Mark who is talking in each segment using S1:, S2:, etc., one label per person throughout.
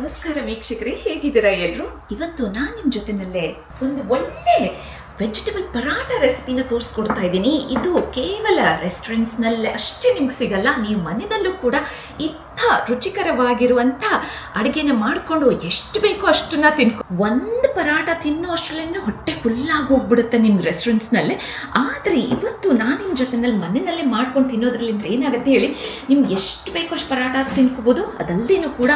S1: ನಮಸ್ಕಾರ ವೀಕ್ಷಕರೇ, ಹೇಗಿದ್ದೀರಾ ಎಲ್ಲರೂ? ಇವತ್ತು ನಾನು ನಿಮ್ಮ ಜೊತೆನಲ್ಲೇ ಒಂದು ಒಳ್ಳೆ ವೆಜಿಟೇಬಲ್ ಪರಾಠ ರೆಸಿಪಿನ ತೋರಿಸ್ಕೊಡ್ತಾ ಇದ್ದೀನಿ. ಇದು ಕೇವಲ ರೆಸ್ಟೋರೆಂಟ್ಸ್ನಲ್ಲೇ ಅಷ್ಟೇ ನಿಮ್ಗೆ ಸಿಗಲ್ಲ, ನೀವು ಮನೆಯಲ್ಲೂ ಕೂಡ ಇಂಥ ರುಚಿಕರವಾಗಿರುವಂಥ ಅಡುಗೆನ ಮಾಡಿಕೊಂಡು ಎಷ್ಟು ಬೇಕೋ ಅಷ್ಟನ್ನ ಒಂದು ಪರಾಠ ತಿನ್ನೋ ಅಷ್ಟರಲ್ಲೇ ಹೊಟ್ಟೆ ಫುಲ್ಲಾಗಿ ಹೋಗ್ಬಿಡುತ್ತೆ ನಿಮ್ಗೆ ರೆಸ್ಟೋರೆಂಟ್ಸ್ನಲ್ಲೇ. ಆದರೆ ಇವತ್ತು ನಾನು ನಿಮ್ಮ ಜೊತೆನಲ್ಲಿ ಮನೆಯಲ್ಲೇ ಮಾಡ್ಕೊಂಡು ತಿನ್ನೋದ್ರಲ್ಲಿಂದ ಏನಾಗುತ್ತೆ ಹೇಳಿ, ನಿಮ್ಗೆ ಎಷ್ಟು ಬೇಕೋ ಅಷ್ಟು ಪರಾಠಾಸ್ ತಿನ್ಕೋಬೋದು. ಅದಲ್ಲದೇನೂ ಕೂಡ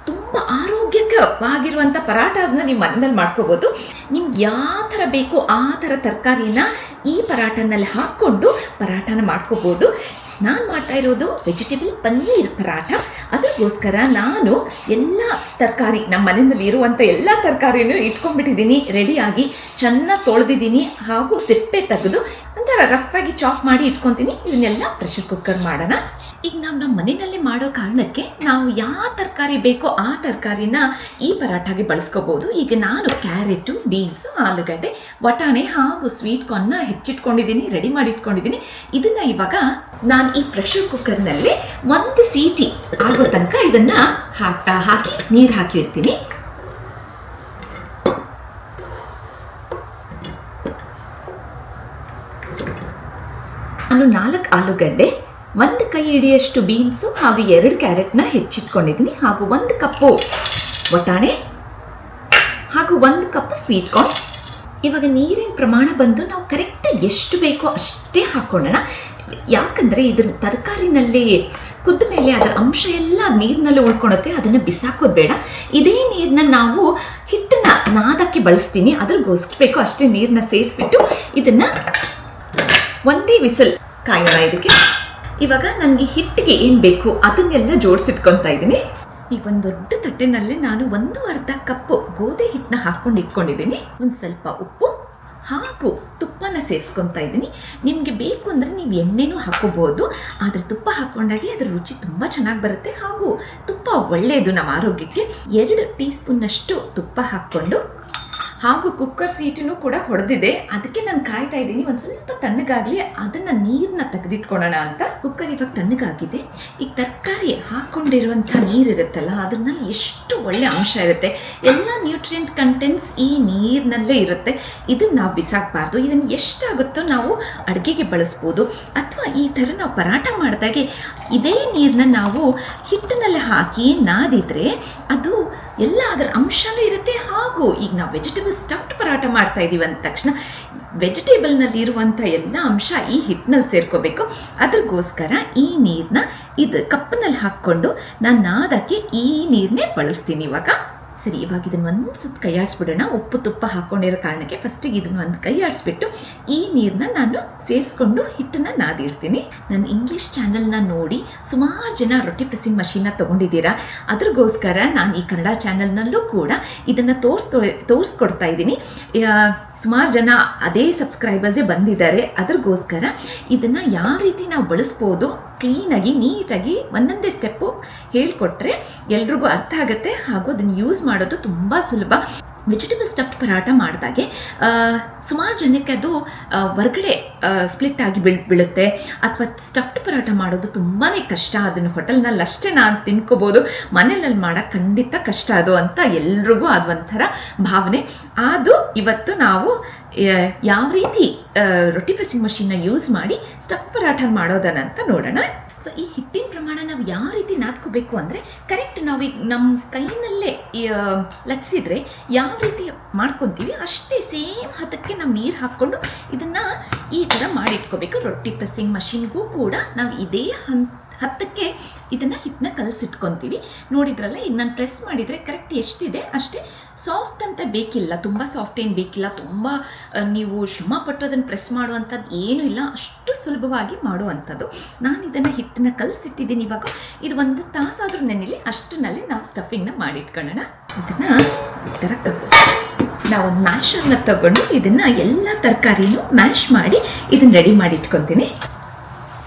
S1: ತುಂಬ ಆರೋಗ್ಯಕವಾಗಿರುವಂಥ ಪರಾಠಾಸ್ನ ನೀವು ಮನೆಯಲ್ಲಿ ಮಾಡ್ಕೋಬೋದು. ನಿಮ್ಗೆ ಯಾವ ಥರ ಬೇಕೋ ಆ ಥರ ತರಕಾರಿನ ಈ ಪರಾಠನಲ್ಲಿ ಹಾಕ್ಕೊಂಡು ಪರಾಠನ ಮಾಡ್ಕೋಬೋದು. ನಾನು ಮಾಡ್ತಾ ಇರೋದು ವೆಜಿಟೇಬಲ್ ಪನ್ನೀರ್ ಪರಾಠ. ಅದಕ್ಕೋಸ್ಕರ ನಾನು ಎಲ್ಲ ತರಕಾರಿ ನಮ್ಮ ಮನೆಯಲ್ಲಿ ಇರುವಂಥ ಎಲ್ಲ ತರಕಾರಿನೂ ಇಟ್ಕೊಂಡ್ಬಿಟ್ಟಿದ್ದೀನಿ ರೆಡಿಯಾಗಿ. ಚೆನ್ನಾಗಿ ತೊಳೆದಿದ್ದೀನಿ ಹಾಗೂ ಸಿಪ್ಪೆ ತೆಗೆದು ಒಂಥರ ರಫಾಗಿ ಚಾಪ್ ಮಾಡಿ ಇಟ್ಕೊತೀನಿ. ಇದನ್ನೆಲ್ಲ ಪ್ರೆಷರ್ ಕುಕ್ಕರ್ ಮಾಡೋಣ. ಈಗ ನಾವು ನಮ್ಮ ಮನೆಯಲ್ಲೇ ಮಾಡೋ ಕಾರಣಕ್ಕೆ ನಾವು ಯಾವ ತರಕಾರಿ ಬೇಕೋ ಆ ತರಕಾರಿನ ಈ ಪರಾಠಾಗೆ ಬಳಸ್ಕೋಬೋದು. ಈಗ ನಾನು ಕ್ಯಾರೆಟು, ಬೀನ್ಸು, ಆಲೂಗಡ್ಡೆ, ಬಟಾಣೆ ಹಾಗೂ ಸ್ವೀಟ್ ಕಾರ್ನ್ನ ಹೆಚ್ಚಿಟ್ಕೊಂಡಿದ್ದೀನಿ, ರೆಡಿ ಮಾಡಿ ಇಟ್ಕೊಂಡಿದ್ದೀನಿ. ಇದನ್ನು ಇವಾಗ ನಾನು ಈ ಪ್ರೆಷರ್ ಕುಕ್ಕರ್ನಲ್ಲಿ ಒಂದು ಸೀಟಿ ಆಗೋ ತನಕ ಇದನ್ನು ಹಾಕಿ ನೀರು ಹಾಕಿ ಇಡ್ತೀನಿ. ನಾನು 4 ಆಲೂಗಡ್ಡೆ, 1 ಕೈ ಹಿಡಿಯಷ್ಟು ಬೀನ್ಸು ಹಾಗೂ 2 ಕ್ಯಾರೆಟ್ನ ಹೆಚ್ಚಿಟ್ಕೊಂಡಿದ್ದೀನಿ, ಹಾಗೂ 1 ಕಪ್ಪು ಬಟಾಣೆ ಹಾಗೂ 1 ಕಪ್ ಸ್ವೀಟ್ ಕಾರ್ನ್. ಇವಾಗ ನೀರಿನ ಪ್ರಮಾಣ ಬಂದು ನಾವು ಕರೆಕ್ಟ್ ಎಷ್ಟು ಬೇಕೋ ಅಷ್ಟೇ ಹಾಕ್ಕೊಳ್ಳೋಣ. ಯಾಕಂದರೆ ಇದ್ರ ತರಕಾರಿನಲ್ಲಿ ಕುದ್ದ ಮೇಲೆ ಅದರ ಅಂಶ ಎಲ್ಲ ನೀರಿನಲ್ಲಿ ಉಳ್ಕೊಳುತ್ತೆ, ಅದನ್ನು ಬಿಸಾಕೋದು ಬೇಡ. ಇದೇ ನೀರನ್ನ ನಾವು ಹಿಟ್ಟನ್ನ ನಾದಕ್ಕೆ ಬಳಸ್ತೀನಿ. ಅದ್ರಗೋಸ್ಕರ ಬೇಕೋ ಅಷ್ಟೇ ನೀರನ್ನ ಸೇರಿಸ್ಬಿಟ್ಟು ಇದನ್ನು ಒಂದೇ ವಿಸಲ್ ಕಾಯೋಣ. ಇದಕ್ಕೆ ಇವಾಗ ನನಗೆ ಹಿಟ್ಟಿಗೆ ಏನು ಬೇಕು ಅದನ್ನೆಲ್ಲ ಜೋಡಿಸಿಟ್ಕೊತಾ ಇದ್ದೀನಿ. ಈಗ ಒಂದು ದೊಡ್ಡ ತಟ್ಟೆನಲ್ಲೇ ನಾನು 1/2 ಕಪ್ ಗೋಧಿ ಹಿಟ್ಟನ್ನ ಹಾಕ್ಕೊಂಡು ಇಟ್ಕೊಂಡಿದ್ದೀನಿ. ಒಂದು ಸ್ವಲ್ಪ ಉಪ್ಪು ಹಾಗೂ ತುಪ್ಪನ ಸೇರಿಸ್ಕೊತಾ ಇದ್ದೀನಿ. ನಿಮಗೆ ಬೇಕು ಅಂದರೆ ನೀವು ಎಣ್ಣೆನೂ ಹಾಕೋಬೋದು, ಆದರೆ ತುಪ್ಪ ಹಾಕ್ಕೊಂಡಾಗೆ ಅದರ ರುಚಿ ತುಂಬ ಚೆನ್ನಾಗಿ ಬರುತ್ತೆ. ಹಾಗೂ ತುಪ್ಪ ಒಳ್ಳೆಯದು ನಮ್ಮ ಆರೋಗ್ಯಕ್ಕೆ. 2 ಟೀ ಸ್ಪೂನ್ನಷ್ಟು ತುಪ್ಪ ಹಾಕ್ಕೊಂಡು, ಹಾಗೂ ಕುಕ್ಕರ್ ಸೀಟನ್ನು ಕೂಡ ಹೊಡೆದಿದೆ, ಅದಕ್ಕೆ ನಾನು ಕಾಯ್ತಾ ಇದ್ದೀನಿ ಒಂದು ಸ್ವಲ್ಪ ತಣ್ಣಗಾಗಲಿ, ಅದನ್ನು ನೀರನ್ನ ತೆಗೆದಿಟ್ಕೊಳ್ಳೋಣ ಅಂತ. ಕುಕ್ಕರ್ ಇವಾಗ ತಣ್ಣಗಾಗಿದೆ. ಈಗ ತರಕಾರಿ ಹಾಕ್ಕೊಂಡಿರುವಂಥ ನೀರಿರುತ್ತಲ್ಲ, ಅದರಲ್ಲಿ ಎಷ್ಟು ಒಳ್ಳೆ ಅಂಶ ಇರುತ್ತೆ, ಎಲ್ಲ ನ್ಯೂಟ್ರಿಯೆಂಟ್ ಕಂಟೆಂಟ್ಸ್ ಈ ನೀರಿನಲ್ಲೇ ಇರುತ್ತೆ. ಇದನ್ನು ನಾವು ಬಿಸಾಕಬಾರ್ದು. ಇದನ್ನು ಎಷ್ಟಾಗುತ್ತೋ ನಾವು ಅಡುಗೆಗೆ ಬಳಸ್ಬೋದು. ಅಥವಾ ಈ ಥರ ನಾವು ಪರಾಠ ಮಾಡಿದಾಗೆ ಇದೇ ನೀರನ್ನ ನಾವು ಹಿಟ್ಟಿನಲ್ಲಿ ಹಾಕಿ ನಾದಿದ್ರೆ ಅದು ಎಲ್ಲ ಅದರ ಅಂಶನೂ ಇರುತ್ತೆ. ಹಾಗೂ ಈಗ ನಾವು ವೆಜಿಟೇಬಲ್ ಸ್ಟಫ್ಡ್ ಪರಾಠ ಮಾಡ್ತಾ ಇದ್ದೀವಿ ಅಂದ ತಕ್ಷಣ ವೆಜಿಟೇಬಲ್ನಲ್ಲಿ ಇರುವಂಥ ಎಲ್ಲ ಅಂಶ ಈ ಹಿಟ್ಟಿನಲ್ಲಿ ಸೇರ್ಕೋಬೇಕು. ಅದ್ರಗೋಸ್ಕರ ಈ ನೀರನ್ನ ಇದು ಕಪ್ಪಿನಲ್ಲಿ ಹಾಕ್ಕೊಂಡು ನಾನು ನಾದಕ್ಕೆ ಈ ನೀರನ್ನೇ ಬಳಸ್ತೀನಿ ಇವಾಗ. ಸರಿ, ಇವಾಗ ಇದನ್ನು ಒಂದು ಸುತ್ತ ಕೈ ಆಡಿಸ್ಬಿಡೋಣ. ಉಪ್ಪು ತುಪ್ಪ ಹಾಕ್ಕೊಂಡಿರೋ ಕಾರಣಕ್ಕೆ ಫಸ್ಟಿಗೆ ಇದನ್ನು ಒಂದು ಕೈ ಆಡಿಸ್ಬಿಟ್ಟು ಈ ನೀರನ್ನ ನಾನು ಸೇರಿಸ್ಕೊಂಡು ಹಿಟ್ಟನ್ನು ನಾದಿಡ್ತೀನಿ. ನಾನು ಇಂಗ್ಲೀಷ್ ಚಾನಲ್ನ ನೋಡಿ ಸುಮಾರು ಜನ ರೊಟ್ಟಿ ಪ್ರೆಸ್ಸಿಂಗ್ ಮಷೀನ್ನ ತೊಗೊಂಡಿದ್ದೀರಾ. ಅದ್ರಗೋಸ್ಕರ ನಾನು ಈ ಕನ್ನಡ ಚಾನಲ್ನಲ್ಲೂ ಕೂಡ ಇದನ್ನು ತೋರಿಸ್ಕೊಡ್ತಾ ಇದ್ದೀನಿ. ಸುಮಾರು ಜನ ಅದೇ ಸಬ್ಸ್ಕ್ರೈಬರ್ಸೇ ಬಂದಿದ್ದಾರೆ. ಅದ್ರಗೋಸ್ಕರ ಇದನ್ನು ಯಾವ ರೀತಿ ನಾವು ಬಳಸ್ಬೋದು ಕ್ಲೀನಾಗಿ ನೀಟಾಗಿ ಒಂದೊಂದೇ ಸ್ಟೆಪ್ಪು ಹೇಳಿಕೊಟ್ರೆ ಎಲ್ರಿಗೂ ಅರ್ಥ ಆಗುತ್ತೆ. ಹಾಗೂ ಅದನ್ನು ಯೂಸ್ ಮಾಡೋದು ತುಂಬ ಸುಲಭ. ವೆಜಿಟೇಬಲ್ ಸ್ಟಫ್ಡ್ ಪರಾಠ ಮಾಡಿದಾಗೆ ಸುಮಾರು ಜನಕ್ಕೆ ಅದು ಹೊರಗಡೆ ಸ್ಪ್ಲಿಟ್ ಆಗಿ ಬೀಳುತ್ತೆ. ಅಥವಾ ಸ್ಟಫ್ಡ್ ಪರಾಠ ಮಾಡೋದು ತುಂಬಾ ಕಷ್ಟ. ಅದನ್ನು ಹೋಟೆಲ್ನಲ್ಲಿ ಅಷ್ಟೇ ನಾನು ತಿನ್ಕೋಬೋದು, ಮನೆಯಲ್ಲಿ ಮಾಡೋಕ್ಕೆ ಖಂಡಿತ ಕಷ್ಟ ಅದು ಅಂತ ಎಲ್ರಿಗೂ ಅದು ಒಂಥರ ಭಾವನೆ. ಅದು ಇವತ್ತು ನಾವು ಯಾವ ರೀತಿ ರೊಟ್ಟಿ ಪ್ರೆಸ್ಸಿಂಗ್ ಮಷೀನ್ನ ಯೂಸ್ ಮಾಡಿ ಸ್ಟಫ್ಡ್ ಪರಾಠ ಮಾಡೋದನ್ನಂತ ನೋಡೋಣ. ಸೊ ಈ ಹಿಟ್ಟಿನ ಪ್ರಮಾಣ ನಾವು ಯಾವ ರೀತಿ ನಾದ್ಕೋಬೇಕು ಅಂದರೆ ಕರೆಕ್ಟ್ ನಾವೀಗ ನಮ್ಮ ಕೈನಲ್ಲೇ ಲಟ್ಸಿದ್ರೆ ಯಾವ ರೀತಿ ಮಾಡ್ಕೊತೀವಿ ಅಷ್ಟೇ ಸೇಮ್ ಹದಕ್ಕೆ ನಾವು ನೀರು ಹಾಕ್ಕೊಂಡು ಇದನ್ನು ಈ ಥರ ಮಾಡಿಟ್ಕೋಬೇಕು. ರೊಟ್ಟಿ ಪ್ರೆಸ್ಸಿಂಗ್ ಮಷೀನ್ಗೂ ಕೂಡ ನಾವು ಇದೇ ಹತ್ತಕ್ಕೆ ಇದನ್ನು ಹಿಟ್ಟನ್ನ ಕಲಸಿಟ್ಕೊತೀವಿ. ನೋಡಿದ್ರಲ್ಲ, ಈಗ ನಾನು ಪ್ರೆಸ್ ಮಾಡಿದರೆ ಕರೆಕ್ಟ್ ಎಷ್ಟಿದೆ ಅಷ್ಟೇ. ಸಾಫ್ಟ್ ಅಂತ ಬೇಕಿಲ್ಲ, ತುಂಬ ಸಾಫ್ಟ್ ಏನು ಬೇಕಿಲ್ಲ, ತುಂಬ ನೀವು ಶ್ರಮಪಟ್ಟು ಅದನ್ನು ಪ್ರೆಸ್ ಮಾಡುವಂಥದ್ದು ಏನೂ ಇಲ್ಲ, ಅಷ್ಟು ಸುಲಭವಾಗಿ ಮಾಡುವಂಥದ್ದು. ನಾನು ಇದನ್ನು ಹಿಟ್ಟನ್ನ ಕಲಸಿಟ್ಟಿದ್ದೀನಿ. ಇವಾಗ ಇದು 1 ತಾಸಾದರೂ ನೆನೆಲಿ, ಅಷ್ಟರಲ್ಲಿ ನಾವು ಸ್ಟಫಿಂಗ್ನ ಮಾಡಿಟ್ಕೊಳ್ಳೋಣ. ಇದನ್ನು ಈ ಥರ ನಾವು ಒಂದು ಮ್ಯಾಶರ್ನ ತಗೊಂಡು ಇದನ್ನು ಎಲ್ಲ ತರಕಾರಿನೂ ಮ್ಯಾಶ್ ಮಾಡಿ ಇದನ್ನು ರೆಡಿ ಮಾಡಿ ಇಟ್ಕೊತೀನಿ.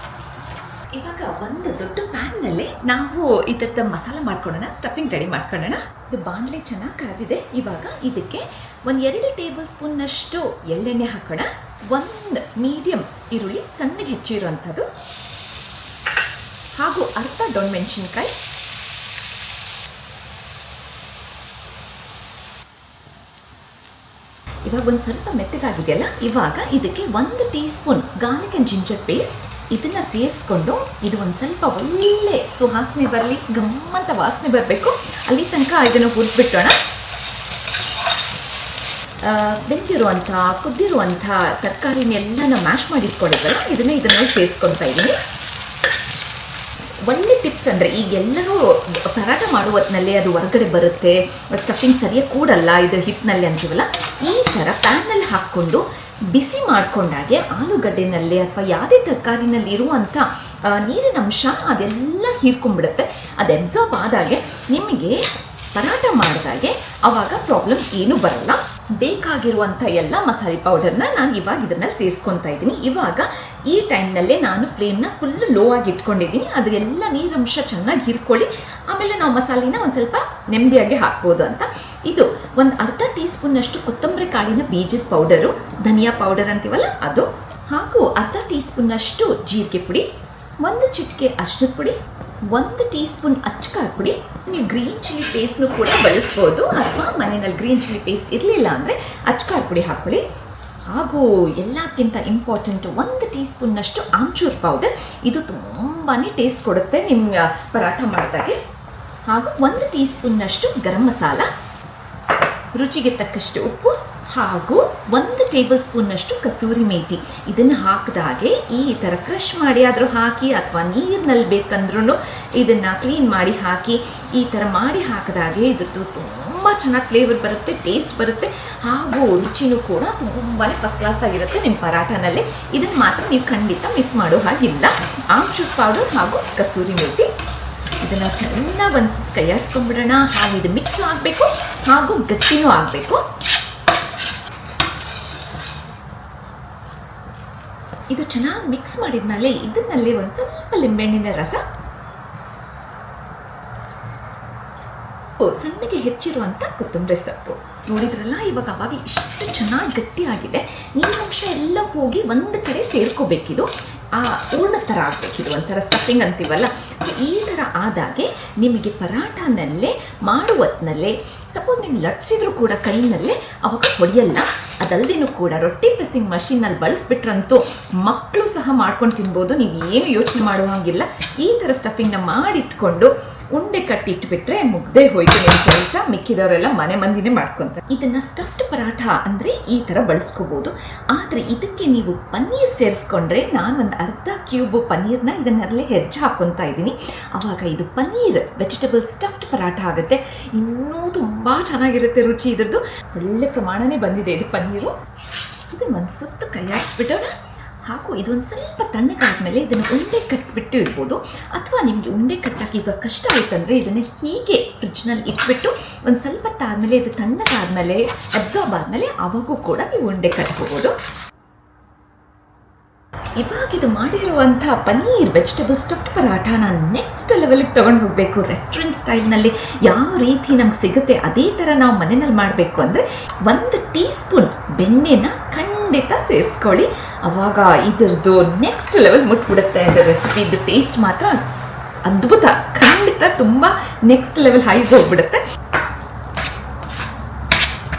S1: ಇವಾಗ ಒಂದು ದೊಡ್ಡ ಪ್ಯಾನ್ನಲ್ಲೇ ನಾವು ಇದರ ಮಸಾಲ ಮಾಡ್ಕೊಳ್ಳೋಣ, ಸ್ಟಫಿಂಗ್ ರೆಡಿ ಮಾಡ್ಕೊಳ್ಳೋಣ. ಇದು ಬಾಣಲೆ ಚೆನ್ನಾಗಿ ಕಾದಿದೆ. ಇವಾಗ ಇದಕ್ಕೆ 2 ಟೇಬಲ್ ಸ್ಪೂನ್ನಷ್ಟು ಎಳ್ಳೆಣ್ಣೆ ಹಾಕೋಣ. 1 ಮೀಡಿಯಂ ಈರುಳ್ಳಿ ಸಣ್ಣಗೆ ಹೆಚ್ಚಿರುವಂಥದ್ದು, ಹಾಗೂ ಅರ್ಧ ದೊಣ್ಣೆ ಮೆಣಸಿನ್ಕಾಯಿ, ಇವಾಗ ಒಂದು ಸ್ವಲ್ಪ ಮೆತ್ತಗಾಗಿದೆಯಲ್ಲ, ಇವಾಗ ಇದಕ್ಕೆ 1 tea spoon garlic and ginger paste ಇದನ್ನು ಸೇರಿಸ್ಕೊಂಡು ಇದು ಒಂದು ಸ್ವಲ್ಪ ಒಳ್ಳೆ ಸುವಾಸನೆ ಬರಲಿ, ಗಮ್ಮಂತ ವಾಸನೆ ಬರಬೇಕು, ಅಲ್ಲಿ ತನಕ ಇದನ್ನು ಹುರಿದ್ಬಿಟ್ಟೋಣ. ಬೆಂದಿರುವಂಥ ಕುದ್ದಿರುವಂಥ ತರಕಾರಿನೆಲ್ಲ ನಾವು ಮ್ಯಾಶ್ ಮಾಡಿ ಇಟ್ಕೊಂಡಿದ್ದಲ್ಲ, ಇದನ್ನು ಸೇರಿಸ್ಕೊತಾ ಇದ್ದೀನಿ. ಒಳ್ಳೆ ಟಿಪ್ಸ್ ಅಂದರೆ, ಈಗ ಎಲ್ಲರೂ ಪರಾಟ ಮಾಡುವತ್ನಲ್ಲಿ ಅದು ಹೊರಗಡೆ ಬರುತ್ತೆ, ಸ್ಟಫಿಂಗ್ ಸರಿಯಾಗಿ ಕೂಡಲ್ಲ ಇದು ಹಿಟ್ಟಿನಲ್ಲಿ ಅಂತೀವಲ್ಲ, ಈ ಥರ ಪ್ಯಾನಲ್ಲಿ ಹಾಕ್ಕೊಂಡು ಬಿಸಿ ಮಾಡಿಕೊಂಡಾಗೆ ಆಲೂಗಡ್ಡೆನಲ್ಲಿ ಅಥವಾ ಯಾವುದೇ ತರಕಾರಿನಲ್ಲಿ ಇರುವಂಥ ನೀರಿನ ಅಂಶ ಅದೆಲ್ಲ ಹೀರ್ಕೊಂಡ್ಬಿಡುತ್ತೆ. ಅದು ಅಬ್ಸಾರ್ಬ್ ಆದಾಗೆ ನಿಮಗೆ ಪರಾಟ ಮಾಡಿದಾಗೆ ಆವಾಗ ಪ್ರಾಬ್ಲಮ್ ಏನೂ ಬರಲ್ಲ. ಬೇಕಾಗಿರುವಂಥ ಎಲ್ಲ ಮಸಾಲೆ ಪೌಡರ್ನ ನಾನು ಇವಾಗ ಇದನ್ನಲ್ಲಿ ಸೇರಿಸ್ಕೊತಾ ಇದ್ದೀನಿ. ಇವಾಗ ಈ ಟೈಮ್ನಲ್ಲೇ ನಾನು ಫ್ಲೇಮ್ನ ಫುಲ್ಲು ಲೋ ಆಗಿ ಇಟ್ಕೊಂಡಿದ್ದೀನಿ. ಅದೆಲ್ಲ ನೀರಂಶ ಚೆನ್ನಾಗಿ ಹೀರ್ಕೊಳ್ಳಿ, ಆಮೇಲೆ ನಾವು ಮಸಾಲಿನ ಒಂದು ಸ್ವಲ್ಪ ನೆಮ್ಮದಿಯಾಗಿ ಹಾಕ್ಬೋದು ಅಂತ. ಇದು ಒಂದು ಅರ್ಧ ಟೀ ಸ್ಪೂನ್ನಷ್ಟು ಕೊತ್ತಂಬರಿ ಕಾಳಿನ ಬೀಜದ ಪೌಡರು, ಧನಿಯಾ ಪೌಡರ್ ಅಂತೀವಲ್ಲ ಅದು, ಹಾಗೂ ಅರ್ಧ ಟೀ ಸ್ಪೂನ್ನಷ್ಟು ಜೀರಿಗೆ ಪುಡಿ, 1 ಚಿಟಿಕೆ ಅರಿಶಿಣದ ಪುಡಿ, 1 ಟೀ ಸ್ಪೂನ್ ಅಚ್ಚಕಾರ ಪುಡಿ. ನೀವು ಗ್ರೀನ್ ಚಿಲ್ಲಿ ಪೇಸ್ಟ್ನು ಕೂಡ ಬಳಸ್ಬೋದು, ಅಥವಾ ಮನೆಯಲ್ಲಿ ಗ್ರೀನ್ ಚಿಲ್ಲಿ ಪೇಸ್ಟ್ ಇರಲಿಲ್ಲ ಅಂದರೆ ಅಚ್ಚಕಾರ ಪುಡಿ ಹಾಕ್ಕೊಳ್ಳಿ. ಹಾಗೂ ಎಲ್ಲಕ್ಕಿಂತ ಇಂಪಾರ್ಟೆಂಟು 1 ಟೀ ಸ್ಪೂನ್ನಷ್ಟು ಆಮ್ಚೂರ್ ಪೌಡರ್. ಇದು ತುಂಬಾ ಟೇಸ್ಟ್ ಕೊಡುತ್ತೆ ನಿಮ್ಮ ಪರಾಠ ಮಾಡಿದಾಗೆ. ಹಾಗೂ 1 ಟೀ ಸ್ಪೂನ್ನಷ್ಟು ಗರಂ ಮಸಾಲ, ರುಚಿಗೆ ತಕ್ಕಷ್ಟು ಉಪ್ಪು, ಹಾಗೂ 1 ಟೇಬಲ್ ಸ್ಪೂನ್ನಷ್ಟು ಕಸೂರಿ ಮೇಥಿ. ಇದನ್ನು ಹಾಕಿದಾಗೆ ಈ ಥರ ಕ್ರಷ್ ಮಾಡಿ ಆದರೂ ಹಾಕಿ, ಅಥವಾ ನೀರಿನಲ್ಲಿ ಬೇಕಂದ್ರೂ ಇದನ್ನು ಕ್ಲೀನ್ ಮಾಡಿ ಹಾಕಿ, ಈ ಥರ ಮಾಡಿ ಹಾಕಿದಾಗೆ ಇದ್ದು ತುಂಬ ಚೆನ್ನಾಗಿ ಫ್ಲೇವರ್ ಬರುತ್ತೆ, ಟೇಸ್ಟ್ ಬರುತ್ತೆ, ಹಾಗೂ ರುಚಿನೂ ಕೂಡ ತುಂಬಾ ಫಸ್ಟ್ ಕ್ಲಾಸ್ ಆಗಿರುತ್ತೆ ನಿಮ್ಮ ಪರಾಠನಲ್ಲಿ. ಇದನ್ನು ಮಾತ್ರ ನೀವು ಖಂಡಿತ ಮಿಸ್ ಮಾಡೋ ಹಾಗಿಲ್ಲ. ಆಮ್ಚೂರ್ ಪೌಡರ್ ಹಾಗೂ ಕಸೂರಿ ಮೇಥಿ ಇದನ್ನು ಚೆನ್ನಾಗಿ ಒಂದು ಕೈಯಾಡಿಸ್ಕೊಂಡ್ಬಿಡೋಣ. ಹಾಗೂ ಇದು ಮಿಕ್ಸ್ ಆಗಬೇಕು ಹಾಗೂ ಗಟ್ಟಿನೂ ಆಗಬೇಕು. ಇದು ಚೆನ್ನಾಗಿ ಮಿಕ್ಸ್ ಮಾಡಿದ್ಮೇಲೆ ಇದನ್ನಲ್ಲೇ ಒಂದು ಸ್ವಲ್ಪ ಲಿಂಬೆಹಣ್ಣಿನ ರಸ, ಸಣ್ಣಗೆ ಹೆಚ್ಚಿರುವಂಥ ಕೊತ್ತಂಬರಿ ಸೊಪ್ಪು. ನೋಡಿದ್ರಲ್ಲ, ಇವಾಗ ಅವಾಗ ಇಷ್ಟು ಚೆನ್ನಾಗಿ ಗಟ್ಟಿಯಾಗಿದೆ. ನೀರಿನಂಶ ಎಲ್ಲ ಹೋಗಿ ಒಂದು ಕಡೆ ಸೇರ್ಕೋಬೇಕಿದು, ಆ ಹೂರ್ಣ ಥರ ಆಗಬೇಕಿದು, ಒಂಥರ ಸ್ಟಫಿಂಗ್ ಅಂತೀವಲ್ಲ. ಸೊ ಈ ಥರ ಆದಾಗೆ ನಿಮಗೆ ಪರಾಠನಲ್ಲೇ ಮಾಡುವತ್ನಲ್ಲೇ ಸಪೋಸ್ ನೀವು ಲಟ್ಸಿದ್ರು ಕೂಡ ಕೈನಲ್ಲೇ ಅವಾಗ ಹೊಡೆಯಲ್ಲ. ಅದಲ್ಲದೇನೂ ಕೂಡ ರೊಟ್ಟಿ ಪ್ರೆಸ್ಸಿಂಗ್ ಮಷೀನಲ್ಲಿ ಬಳಸ್ಬಿಟ್ರಂತೂ ಮಕ್ಕಳು ಸಹ ಮಾಡ್ಕೊಂಡು ತಿನ್ಬೋದು, ನೀವು ಏನು ಯೋಚನೆ ಮಾಡೋ ಹಾಗಿಲ್ಲ. ಈ ಥರ ಸ್ಟಫಿಂಗ್ನ ಮಾಡಿಟ್ಕೊಂಡು ಉಂಡೆ ಕಟ್ಟಿಟ್ಬಿಟ್ರೆ ಮುಗ್ದೇ ಹೋಯ್ತು ನಿಮ್ಮ ಕೆಲಸ. ಮಿಕ್ಕಿದವರೆಲ್ಲ ಮನೆ ಮಂದಿನೇ ಮಾಡ್ಕೊತಾರೆ. ಇದನ್ನು ಸ್ಟಫ್ಡ್ ಪರಾಠ ಅಂದರೆ ಈ ಥರ ಬಳಸ್ಕೋಬೋದು. ಆದರೆ ಇದಕ್ಕೆ ನೀವು ಪನ್ನೀರ್ ಸೇರಿಸ್ಕೊಂಡ್ರೆ, ನಾನು ಒಂದು ಅರ್ಧ ಕ್ಯೂಬ್ ಪನ್ನೀರ್ನ ಇದನ್ನಲ್ಲೇ ಹೆಚ್ಚು ಹಾಕ್ಕೊತಾ ಇದ್ದೀನಿ. ಆವಾಗ ಇದು ಪನ್ನೀರ್ ವೆಜಿಟೇಬಲ್ ಸ್ಟಫ್ಡ್ ಪರಾಠ ಆಗುತ್ತೆ. ಇನ್ನೂ ತುಂಬ ಚೆನ್ನಾಗಿರುತ್ತೆ ರುಚಿ. ಇದ್ರದ್ದು ಒಳ್ಳೆ ಪ್ರಮಾಣನೇ ಬಂದಿದೆ ಇದು ಪನ್ನೀರು. ಇದನ್ನು ಒಂದು ಸುತ್ತ ಕೈಯಾಡಿಸ್ಬಿಟ್ಟೋಣ. ಹಾಗೂ ಇದೊಂದು ಸ್ವಲ್ಪ ತಣ್ಣಗಾದ್ಮೇಲೆ ಇದನ್ನು ಉಂಡೆ ಕಟ್ಟಿಬಿಟ್ಟು ಇಡ್ಬೋದು. ಅಥವಾ ನಿಮಗೆ ಉಂಡೆ ಕಟ್ಟಕ್ಕೆ ಈಗ ಕಷ್ಟ ಆಯ್ತಂದರೆ ಇದನ್ನು ಹೀಗೆ ಫ್ರಿಡ್ಜ್ನಲ್ಲಿ ಇಟ್ಬಿಟ್ಟು ಒಂದು ಸ್ವಲ್ಪ ತಾದ್ಮೇಲೆ ಇದು ತಣ್ಣಗಾದ್ಮೇಲೆ ಅಬ್ಸಾರ್ಬ್ ಆದಮೇಲೆ ಅವಾಗೂ ಕೂಡ ನೀವು ಉಂಡೆ ಕಟ್ಕೋಬೋದು. ಇವಾಗ ಇದು ಮಾಡಿರುವಂಥ ಪನ್ನೀರ್ ವೆಜಿಟೇಬಲ್ ಸ್ಟಫ್ಡ್ ಪರಾಠನ ನೆಕ್ಸ್ಟ್ ಲೆವೆಲ್ಗೆ ತೊಗೊಂಡು ಹೋಗಬೇಕು. ರೆಸ್ಟೋರೆಂಟ್ ಸ್ಟೈಲ್ನಲ್ಲಿ ಯಾವ ರೀತಿ ನಮ್ಗೆ ಸಿಗುತ್ತೆ ಅದೇ ಥರ ನಾವು ಮನೆಯಲ್ಲಿ ಮಾಡಬೇಕು ಅಂದರೆ 1 ಟೀ ಸ್ಪೂನ್ ಬೆಣ್ಣೆನ ಖಂಡಿತ ಸೇರಿಸ್ಕೊಳ್ಳಿ. ಆವಾಗ ಇದ್ರದ್ದು ನೆಕ್ಸ್ಟ್ ಲೆವೆಲ್ ಮುಟ್ಬಿಡುತ್ತೆ. ಅದು ರೆಸಿಪಿದು ಟೇಸ್ಟ್ ಮಾತ್ರ ಅದ್ಭುತ, ಖಂಡಿತ ತುಂಬ ನೆಕ್ಸ್ಟ್ ಲೆವೆಲ್ ಹೈಗೆ ಹೋಗ್ಬಿಡುತ್ತೆ.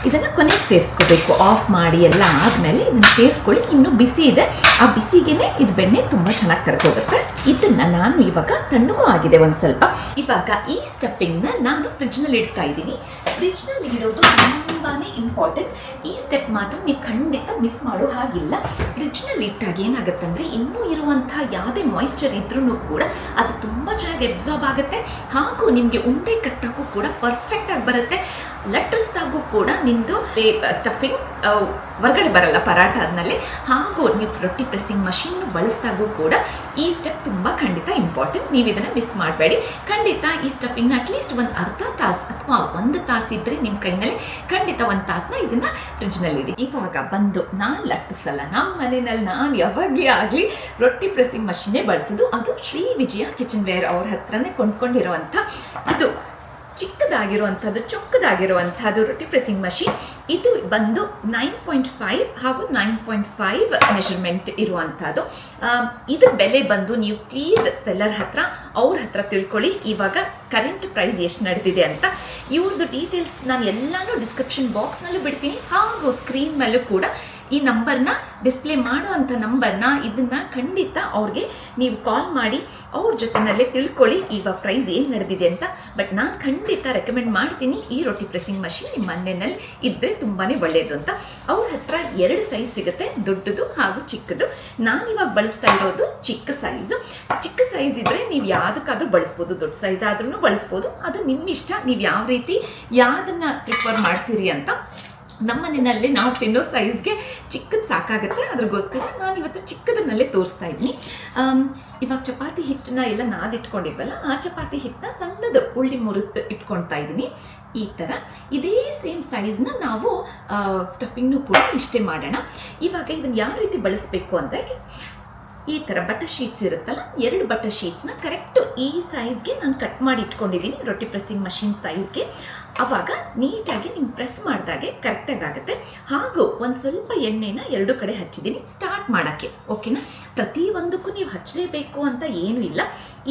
S1: ಇದನ್ನು ಕೊನೆಗೆ ಸೇರಿಸ್ಕೋಬೇಕು. ಆಫ್ ಮಾಡಿ ಎಲ್ಲ ಆದಮೇಲೆ ಇದನ್ನು ಸೇರಿಸ್ಕೊಳ್ಳಿ. ಇನ್ನೂ ಬಿಸಿ ಇದೆ, ಆ ಬಿಸಿಗೆ ಇದು ಬೆಣ್ಣೆ ತುಂಬ ಚೆನ್ನಾಗಿ ಕರ್ಕೋಗುತ್ತೆ. ಇದನ್ನು ನಾನು ಇವಾಗ ತಣ್ಣಗೂ ಆಗಿದೆ ಒಂದು ಸ್ವಲ್ಪ. ಇವಾಗ ಈ ಸ್ಟಫಿಂಗ್ನ ನಾನು ಫ್ರಿಡ್ಜ್ನಲ್ಲಿ ಇಡ್ತಾ ಇದ್ದೀನಿ. ಫ್ರಿಡ್ಜ್ನಲ್ಲಿ ಇಡೋದು ತುಂಬಾ ಇಂಪಾರ್ಟೆಂಟ್. ಈ ಸ್ಟೆಪ್ ಮಾತ್ರ ನೀವು ಖಂಡಿತ ಮಿಸ್ ಮಾಡೋ ಹಾಗಿಲ್ಲ. ಫ್ರಿಡ್ಜ್ನಲ್ಲಿ ಇಟ್ಟಾಗ ಏನಾಗುತ್ತೆ ಅಂದರೆ ಇನ್ನೂ ಇರುವಂಥ ಯಾವುದೇ ಮಾಯಿಶ್ಚರ್ ಇದ್ರೂ ಕೂಡ ಅದು ತುಂಬ ಚೆನ್ನಾಗಿ ಅಬ್ಸಾರ್ಬ್ ಆಗುತ್ತೆ. ಹಾಗೂ ನಿಮಗೆ ಉಂಡೆ ಕಟ್ಟೋಕ್ಕೂ ಕೂಡ ಪರ್ಫೆಕ್ಟಾಗಿ ಬರುತ್ತೆ. ಲಟ್ಟಿಸ್ದಾಗೂ ಕೂಡ ನಿಮ್ಮದು ಸ್ಟಫಿಂಗ್ ಹೊರಗಡೆ ಬರಲ್ಲ ಪರಾಠ ಆದಮೇಲೆ. ಹಾಗೂ ನೀವು ರೊಟ್ಟಿ ಪ್ರೆಸ್ಸಿಂಗ್ ಮಷೀನ್ನು ಬಳಸಿದಾಗೂ ಕೂಡ ಈ ಸ್ಟೆಪ್ ತುಂಬ ಖಂಡಿತ ಇಂಪಾರ್ಟೆಂಟ್. ನೀವು ಇದನ್ನು ಮಿಸ್ ಮಾಡಬೇಡಿ. ಖಂಡಿತ ಈ ಸ್ಟಫಿಂಗ್ನ ಅಟ್ಲೀಸ್ಟ್ ಒಂದು ಅರ್ಧ ತಾಸು ಅಥವಾ 1 ತಾಸು ಇದ್ದರೆ ನಿಮ್ಮ ಕೈನಲ್ಲಿ ಖಂಡಿತ 1 ತಾಸನ್ನ ಇದನ್ನು ಫ್ರಿಡ್ಜ್ನಲ್ಲಿ ಇಡಿ. ಇವಾಗ ಬಂದು ನಾನು ಲಟ್ಟಿಸಲ್ಲ. ನಮ್ಮ ಮನೆಯಲ್ಲಿ ನಾನು ಯಾವಾಗಲೇ ಆಗಲಿ ರೊಟ್ಟಿ ಪ್ರೆಸ್ಸಿಂಗ್ ಮಷೀನೇ ಬಳಸೋದು. ಅದು ಶ್ರೀ ವಿಜಯ ಕಿಚನ್ ವೇರ್ ಅವ್ರ ಹತ್ರನೇ ಕೊಂಡ್ಕೊಂಡಿರೋವಂಥ ಇದು ಚಿಕ್ಕದಾಗಿರುವಂಥದ್ದು ಚೊಕ್ಕದಾಗಿರುವಂಥದ್ದು ರೊಟ್ಟಿ ಪ್ರೆಸ್ಸಿಂಗ್ ಮಷೀನ್. ಇದು ಬಂದು 9.5 ಹಾಗೂ 9.5 ಮೆಷರ್ಮೆಂಟ್ ಇರುವಂಥದ್ದು. ಇದ್ರ ಬೆಲೆ ಬಂದು ನೀವು ಪ್ಲೀಸ್ ಸೆಲ್ಲರ್ ಹತ್ರ ಅವ್ರ ಹತ್ರ ತಿಳ್ಕೊಳ್ಳಿ ಇವಾಗ ಕರೆಂಟ್ ಪ್ರೈಸ್ ಎಷ್ಟು ನಡೆದಿದೆ ಅಂತ. ಇವ್ರದ್ದು ಡೀಟೇಲ್ಸ್ ನಾನು ಎಲ್ಲನೂ ಡಿಸ್ಕ್ರಿಪ್ಷನ್ ಬಾಕ್ಸ್ನಲ್ಲೂ ಬಿಡ್ತೀನಿ, ಹಾಗೂ ಸ್ಕ್ರೀನ್ ಮೇಲೂ ಕೂಡ ಈ ನಂಬರ್ನ ಡಿಸ್ಪ್ಲೇ ಮಾಡೋ ಅಂಥ ನಂಬರ್ನ ಇದನ್ನು ಖಂಡಿತ ಅವ್ರಿಗೆ ನೀವು ಕಾಲ್ ಮಾಡಿ ಅವ್ರ ಜೊತೆನಲ್ಲೇ ತಿಳ್ಕೊಳ್ಳಿ ಇವಾಗ ಪ್ರೈಸ್ ಏನು ನಡೆದಿದೆ ಅಂತ. ಬಟ್ ನಾನು ಖಂಡಿತ ರೆಕಮೆಂಡ್ ಮಾಡ್ತೀನಿ ಈ ರೊಟ್ಟಿ ಪ್ರೆಸ್ಸಿಂಗ್ ಮಷೀನ್ ನಿಮ್ಮ ಮನೆಯಲ್ಲಿ ಇದ್ದರೆ ತುಂಬಾ ಒಳ್ಳೆಯದು ಅಂತ. ಅವ್ರ ಹತ್ರ 2 ಸೈಜ್ ಸಿಗುತ್ತೆ, ದೊಡ್ಡದು ಹಾಗೂ ಚಿಕ್ಕದು. ನಾನಿವಾಗ ಬಳಸ್ತಾ ಇರೋದು ಚಿಕ್ಕ ಸೈಜು. ಚಿಕ್ಕ ಸೈಜ್ ಇದ್ದರೆ ನೀವು ಯಾವುದಕ್ಕಾದ್ರೂ ಬಳಸ್ಬೋದು, ದೊಡ್ಡ ಸೈಜ್ ಆದ್ರೂ ಬಳಸ್ಬೋದು, ಅದು ನಿಮ್ಮ ಇಷ್ಟ, ನೀವು ಯಾವ ರೀತಿ ಯಾವುದನ್ನು ಪ್ರಿಫರ್ ಮಾಡ್ತೀರಿ ಅಂತ. ನಮ್ಮ ಮನೆಯಲ್ಲಿ ನಾವು ತಿನ್ನೋ ಸೈಜ್ಗೆ ಚಿಕ್ಕದು ಸಾಕಾಗುತ್ತೆ, ಅದ್ರಗೋಸ್ಕರ ನಾನು ಇವತ್ತು ಚಿಕ್ಕದನ್ನಲ್ಲೇ ತೋರಿಸ್ತಾ ಇದ್ದೀನಿ. ಇವಾಗ ಚಪಾತಿ ಹಿಟ್ಟನ್ನ ಎಲ್ಲ ನಾದಿಟ್ಕೊಂಡಿದ್ವಲ್ಲ, ಆ ಚಪಾತಿ ಹಿಟ್ಟನ್ನ ಸಣ್ಣದು ಉಳ್ಳಿ ಮುರಿದು ಇಟ್ಕೊಳ್ತಾ ಇದ್ದೀನಿ. ಈ ಥರ ಇದೇ ಸೇಮ್ ಸೈಜ್ನ ನಾವು ಸ್ಟಫಿಂಗ್ನು ಕೂಡ ಇಷ್ಟೇ ಮಾಡೋಣ. ಇವಾಗ ಇದನ್ನು ಯಾವ ರೀತಿ ಬಳಸಬೇಕು ಅಂದರೆ, ಈ ಥರ ಬಟರ್ ಶೀಟ್ಸ್ ಇರುತ್ತಲ್ಲ, 2 ಬಟರ್ ಶೀಟ್ಸ್ನ ಕರೆಕ್ಟು ಈ ಸೈಜ್ಗೆ ನಾನು ಕಟ್ ಮಾಡಿ ಇಟ್ಕೊಂಡಿದ್ದೀನಿ, ರೊಟ್ಟಿ ಪ್ರೆಸ್ಸಿಂಗ್ ಮಷೀನ್ ಸೈಜ್ಗೆ. ಆವಾಗ ನೀಟಾಗಿ ನೀವು ಪ್ರೆಸ್ ಮಾಡಿದಾಗೆ ಕರೆಕ್ಟಾಗಿ ಆಗುತ್ತೆ. ಹಾಗೂ ಒಂದು ಸ್ವಲ್ಪ ಎಣ್ಣೆನ 2 ಕಡೆ ಹಚ್ಚಿದ್ದೀನಿ ಸ್ಟಾರ್ಟ್ ಮಾಡೋಕ್ಕೆ. ಓಕೆನಾ? ಪ್ರತಿಯೊಂದಕ್ಕೂ ನೀವು ಹಚ್ಚಲೇಬೇಕು ಅಂತ ಏನೂ ಇಲ್ಲ.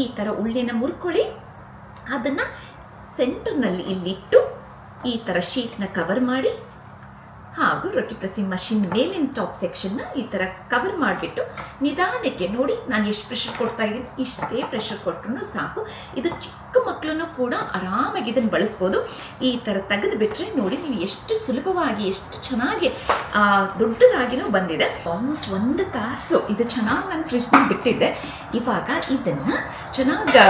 S1: ಈ ಥರ ಉಳ್ಳಿನ ಮುರ್ಕೊಳ್ಳಿ, ಅದನ್ನು ಸೆಂಟರ್ನಲ್ಲಿ ಇಲ್ಲಿಟ್ಟು ಈ ಥರ ಶೀಟ್ನ ಕವರ್ ಮಾಡಿ, ಹಾಗೂ ರೊಟ್ಟಿ ಪ್ರೆಸ್ಸಿಂಗ್ ಮಷೀನ್ ಮೇಲಿನ ಟಾಪ್ ಸೆಕ್ಷನ್ನ ಈ ಥರ ಕವರ್ ಮಾಡಿಬಿಟ್ಟು ನಿಧಾನಕ್ಕೆ ನೋಡಿ ನಾನು ಎಷ್ಟು ಪ್ರೆಷರ್ ಕೊಡ್ತಾ ಇದ್ದೀನಿ, ಇಷ್ಟೇ ಪ್ರೆಷರ್ ಕೊಟ್ಟರು ಸಾಕು. ಇದು ಚಿಕ್ಕ ಮಕ್ಕಳನ್ನು ಕೂಡ ಆರಾಮಾಗಿ ಇದನ್ನು ಬಳಸ್ಬೋದು. ಈ ಥರ ತೆಗೆದುಬಿಟ್ರೆ ನೋಡಿ ನೀವು ಎಷ್ಟು ಸುಲಭವಾಗಿ, ಎಷ್ಟು ಚೆನ್ನಾಗಿ ದೊಡ್ಡದಾಗಿನೂ ಬಂದಿದೆ. ಆಲ್ಮೋಸ್ಟ್ 1 ತಾಸು ಇದು ಚೆನ್ನಾಗಿ ನಾನು ಫ್ರಿಜ್ನಲ್ಲಿ ಬಿಟ್ಟಿದ್ದೆ. ಇವಾಗ ಇದನ್ನು ಚೆನ್ನಾಗಿ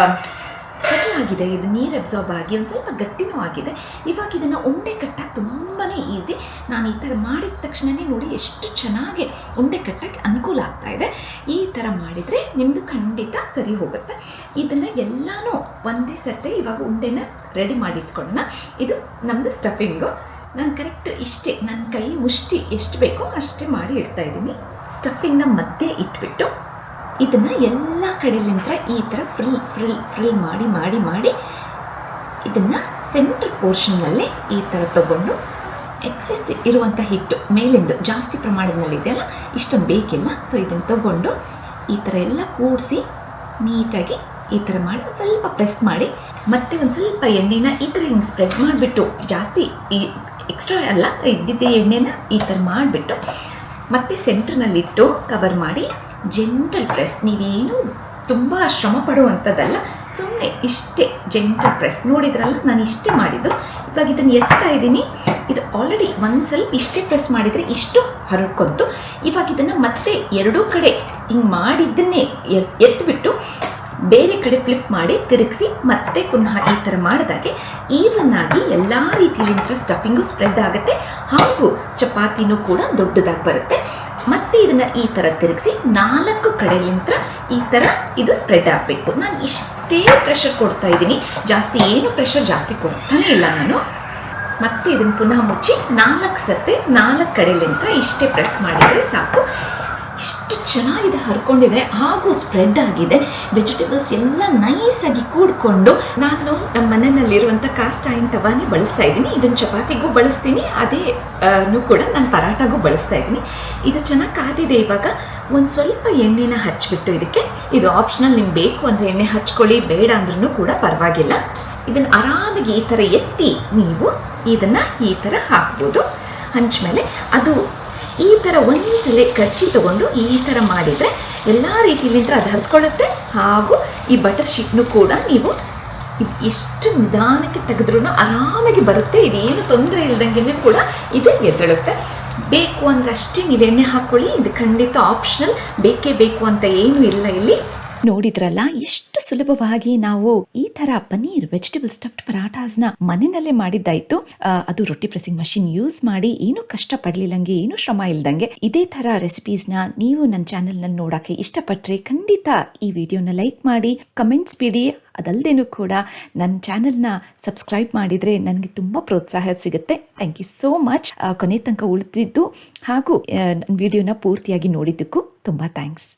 S1: ಸೆಟಲ್ ಇದು ನೀರು ಅಬ್ಸಾರ್ಬ್ ಆಗಿ ಒಂದು ಸ್ವಲ್ಪ ಗಟ್ಟಿನೂ ಆಗಿದೆ. ಇವಾಗ ಇದನ್ನು ಉಂಡೆ ಕಟ್ಟಕ್ಕೆ ತುಂಬಾ ಈಸಿ. ನಾನು ಈ ಥರ ಮಾಡಿದ ತಕ್ಷಣವೇ ನೋಡಿ ಎಷ್ಟು ಚೆನ್ನಾಗಿ ಉಂಡೆ ಕಟ್ಟಕ್ಕೆ ಅನುಕೂಲ ಆಗ್ತಾ ಇದೆ. ಈ ಥರ ಮಾಡಿದರೆ ನಿಮ್ಮದು ಖಂಡಿತ ಸರಿ ಹೋಗುತ್ತೆ. ಇದನ್ನು ಎಲ್ಲನೂ ಒಂದೇ ಸರ್ತಿ ಇವಾಗ ಉಂಡೆನ ರೆಡಿ ಮಾಡಿ ಇಟ್ಕೊಳ್ಳೋಣ. ಇದು ನಮ್ಮದು ಸ್ಟಫಿಂಗು. ನಾನು ಕರೆಕ್ಟ್ ಇಷ್ಟೇ, ನನ್ನ ಕೈ ಮುಷ್ಟಿ ಎಷ್ಟು ಬೇಕೋ ಅಷ್ಟೇ ಮಾಡಿ ಇಡ್ತಾ ಇದ್ದೀನಿ. ಸ್ಟಫಿಂಗ್ನ ಮಧ್ಯೆ ಇಟ್ಬಿಟ್ಟು ಇದನ್ನು ಎಲ್ಲ ಕಡೆಲಿಂದ ಈ ಥರ ಫ್ರಿಲ್ ಮಾಡಿ ಮಾಡಿ ಮಾಡಿ ಇದನ್ನು ಸೆಂಟ್ರ್ ಪೋರ್ಷನ್ನಲ್ಲೇ ಈ ಥರ ತಗೊಂಡು ಎಕ್ಸೆಸ್ ಇರುವಂಥ ಹಿಟ್ಟು ಮೇಲಿಂದು ಜಾಸ್ತಿ ಪ್ರಮಾಣದಲ್ಲಿದೆಯಲ್ಲ, ಇಷ್ಟೊಂದು ಬೇಕಿಲ್ಲ. ಸೊ ಇದನ್ನು ತಗೊಂಡು ಈ ಥರ ಎಲ್ಲ ಕೂಡಿಸಿ ನೀಟಾಗಿ ಈ ಥರ ಮಾಡಿ ಒಂದು ಸ್ವಲ್ಪ ಪ್ರೆಸ್ ಮಾಡಿ, ಮತ್ತೆ ಒಂದು ಸ್ವಲ್ಪ ಎಣ್ಣೆನ ಈ ಥರ ಹಿಂಗೆ ಸ್ಪ್ರೆಡ್ ಮಾಡಿಬಿಟ್ಟು, ಜಾಸ್ತಿ ಈ ಎಕ್ಸ್ಟ್ರಾ ಎಲ್ಲ ಇದ್ದಿದ್ದ ಎಣ್ಣೆನ ಈ ಥರ ಮಾಡಿಬಿಟ್ಟು ಮತ್ತೆ ಸೆಂಟ್ರ್ನಲ್ಲಿಟ್ಟು ಕವರ್ ಮಾಡಿ ಜೆಂಟಲ್ ಪ್ರೆಸ್. ನೀವೇನು ತುಂಬ ಶ್ರಮ ಪಡುವಂಥದ್ದಲ್ಲ, ಸುಮ್ಮನೆ ಇಷ್ಟೇ ಜೆಂಟಲ್ ಪ್ರೆಸ್. ನೋಡಿದ್ರಲ್ಲ ನಾನು ಇಷ್ಟೇ ಮಾಡಿದ್ದು. ಇವಾಗ ಇದನ್ನು ಎತ್ತಾ ಇದ್ದೀನಿ. ಇದು ಆಲ್ರೆಡಿ ಒಂದು ಸ್ವಲ್ಪ ಇಷ್ಟೇ ಪ್ರೆಸ್ ಮಾಡಿದರೆ ಇಷ್ಟು ಹರಡ್ಕೊಂತು. ಇವಾಗ ಇದನ್ನು ಮತ್ತೆ 2 ಕಡೆ ಹಿಂಗೆ ಮಾಡಿದ್ದನ್ನೇ ಎತ್ತಿಬಿಟ್ಟು ಬೇರೆ ಕಡೆ ಫ್ಲಿಪ್ ಮಾಡಿ ತಿರುಗಿಸಿ ಮತ್ತೆ ಪುನಃ ಈ ಥರ ಮಾಡಿದಾಗೆ ಈವನ್ ಆಗಿ ಎಲ್ಲ ರೀತಿಯಿಂದ ಸ್ಟಫಿಂಗು ಸ್ಪ್ರೆಡ್ ಆಗುತ್ತೆ, ಹಾಗೂ ಚಪಾತಿನೂ ಕೂಡ ದೊಡ್ಡದಾಗಿ ಬರುತ್ತೆ. ಮತ್ತೆ ಇದನ್ನು ಈ ಥರ ತಿರುಗಿಸಿ 4 ಕಡೆಲಿಂದ ಈ ಥರ ಇದು ಸ್ಪ್ರೆಡ್ ಆಗಬೇಕು. ನಾನು ಇಷ್ಟೇ ಪ್ರೆಷರ್ ಕೊಡ್ತಾ ಇದ್ದೀನಿ, ಜಾಸ್ತಿ ಏನು ಪ್ರೆಷರ್ ಜಾಸ್ತಿ ಕೊಡ್ತಾನೆ ಇಲ್ಲ ನಾನು. ಮತ್ತೆ ಇದನ್ನು ಪುನಃ ಮುಚ್ಚಿ 4 ಸರ್ತಿ 4 ಕಡೆಲಿಂದ ಇಷ್ಟೇ ಪ್ರೆಸ್ ಮಾಡಿದರೆ ಸಾಕು. ಇಷ್ಟು ಚೆನ್ನಾಗಿದೆ, ಹರ್ಕೊಂಡಿದೆ ಹಾಗೂ ಸ್ಪ್ರೆಡ್ ಆಗಿದೆ. ವೆಜಿಟೇಬಲ್ಸ್ ಎಲ್ಲ ನೈಸಾಗಿ ಕೂಡಿಕೊಂಡು. ನಾನು ನಮ್ಮ ಮನೆಯಲ್ಲಿರುವಂಥ ಕಾಸ್ಟ್ ಐರನ್ ತವಾನೇ ಬಳಸ್ತಾ ಇದ್ದೀನಿ. ಇದನ್ನು ಚಪಾತಿಗೂ ಬಳಸ್ತೀನಿ, ಅದೇ ಕೂಡ ನಾನು ಪರಾಟಾಗೂ ಬಳಸ್ತಾ ಇದ್ದೀನಿ. ಇದು ಚೆನ್ನಾಗಿ ಕಾದಿದೆ. ಇವಾಗ ಒಂದು ಸ್ವಲ್ಪ ಎಣ್ಣೆನ ಹಚ್ಚಿಬಿಟ್ಟು ಇದು ಆಪ್ಷನಲ್, ನಿಮ್ಗೆ ಬೇಕು ಅಂದರೆ ಎಣ್ಣೆ ಹಚ್ಕೊಳ್ಳಿ, ಬೇಡ ಅಂದ್ರೂ ಕೂಡ ಪರವಾಗಿಲ್ಲ. ಇದನ್ನು ಆರಾಮಾಗಿ ಈ ಥರ ಎತ್ತಿ ನೀವು ಇದನ್ನು ಈ ಥರ ಹಾಕ್ಬೋದು ಹಂಚ ಮೇಲೆ. ಅದು ಈ ಥರ ಒಂದ್ಸಲ ಕರ್ಚಿ ತೊಗೊಂಡು ಈ ಥರ ಮಾಡಿದರೆ ಎಲ್ಲ ರೀತಿಯಿಂದ ಅದು ಹರ್ಕೊಳ್ಳುತ್ತೆ. ಹಾಗೂ ಈ ಬಟರ್ ಶೀಟ್ನು ಕೂಡ ನೀವು ಎಷ್ಟು ನಿಧಾನಕ್ಕೆ ತೆಗೆದ್ರೂ ಆರಾಮಾಗಿ ಬರುತ್ತೆ. ಇದೇನು ತೊಂದರೆ ಇಲ್ದಂಗೆ ಕೂಡ ಇದು ಎದ್ದೇಳುತ್ತೆ. ಬೇಕು ಅಂದರೆ ಅಷ್ಟೇ ನೀವು ಎಣ್ಣೆ ಹಾಕ್ಕೊಳ್ಳಿ. ಇದು ಖಂಡಿತ ಆಪ್ಷನಲ್, ಬೇಕೇ ಬೇಕು ಅಂತ ಏನೂ ಇಲ್ಲ ಇಲ್ಲಿ. ನೋಡಿದ್ರಲ್ಲ ಎಷ್ಟು ಸುಲಭವಾಗಿ ನಾವು ಈ ತರ ಪನ್ನೀರ್ ವೆಜಿಟೇಬಲ್ ಸ್ಟಫ್ಡ್ ಪರಾಟಾಸ್ನ ಮನೆಯಲ್ಲೇ ಮಾಡಿದ್ದಾಯ್ತು. ಅದು ರೊಟ್ಟಿ ಪ್ರೆಸ್ಸಿಂಗ್ ಮಷಿನ್ ಯೂಸ್ ಮಾಡಿ ಏನು ಕಷ್ಟ ಪಡ್ಲಿಲ್ಲಂಗೆ, ಏನು ಶ್ರಮ ಇಲ್ದಂಗೆ ಇದೇ ತರ ರೆಸಿಪೀಸ್ನ ನೀವು ನನ್ನ ಚಾನೆಲ್ ನಲ್ಲಿ ನೋಡಕ್ಕೆ ಇಷ್ಟಪಟ್ರೆ ಖಂಡಿತ ಈ ವಿಡಿಯೋನ ಲೈಕ್ ಮಾಡಿ, ಕಮೆಂಟ್ಸ್ ಬಿಡಿ. ಅದಲ್ಲದೇನೂ ಕೂಡ ನನ್ನ ಚಾನೆಲ್ನ ಸಬ್ಸ್ಕ್ರೈಬ್ ಮಾಡಿದರೆ ನನಗೆ ತುಂಬ ಪ್ರೋತ್ಸಾಹ ಸಿಗುತ್ತೆ. Thank you so much. ಕೊನೆ ತನಕ ಉಳಿದಿದ್ದು ಹಾಗೂ ವಿಡಿಯೋನ ಪೂರ್ತಿಯಾಗಿ ನೋಡಿದ್ದಕ್ಕೂ ತುಂಬ ಥ್ಯಾಂಕ್ಸ್.